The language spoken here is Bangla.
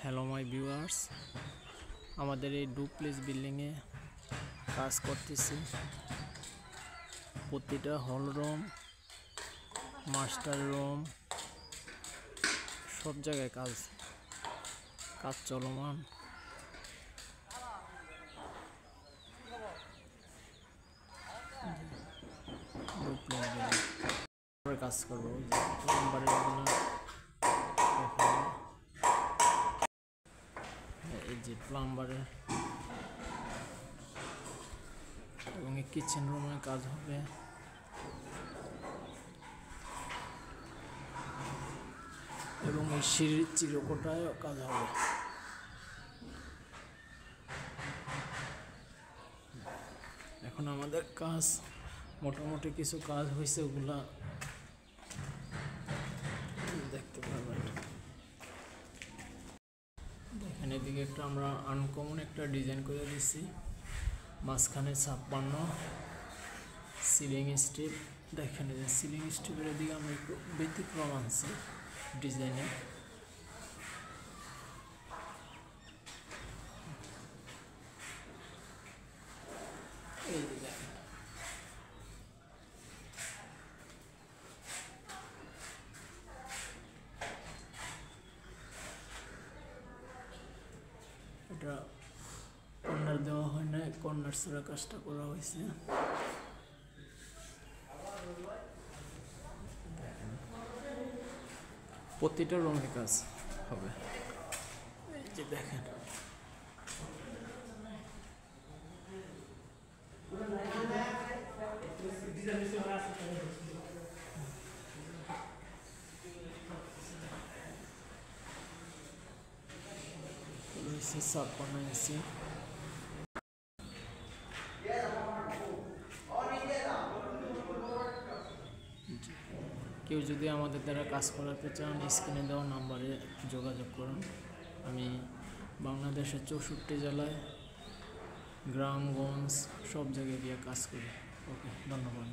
হ্যালো মাই ভিউয়ার্স, আমাদের এই ডুপ্লেক্স বিল্ডিংয়ে কাজ করতেছি। প্রতিটা হল রুম, মাস্টার রুম, সব জায়গায় কাজ চলমান। কাজ করবো এই যে প্লাম্বারের এবং এই কিচেন রুমের কাজ হবে, এবং এই সিঁড়ির চিরকোটায়ও কাজ হবে। এখন আমাদের কাজ মোটামুটি কিছু কাজ হয়েছে, ওগুলা দেখতে পারবেন। দেখেন এদিকে একটা আমরা আনকমন একটা ডিজাইন করে দিচ্ছি, মাঝখানে 56 সিলিং স্টিপ। দেখেন এই যে সিলিং স্টিপের দিকে আমরা একটু ব্যতিক্রম আনছি ডিজাইনে। এই যে দেখেন এটা কর্নার দেওয়া হয় না, কর্নার ছাড়া কাজটা করা হয়েছে। প্রতিটা রঙের কাজ হবে। এই যে দেখেন সাপ বানাইছি। কেউ যদি আমাদের দ্বারা কাজ করাতে চান, স্ক্রিনে দেওয়া নাম্বারে যোগাযোগ করুন। আমি বাংলাদেশের 64 জেলায় গ্রামগঞ্জ সব জায়গায় গিয়ে কাজ করি। ওকে, ধন্যবাদ।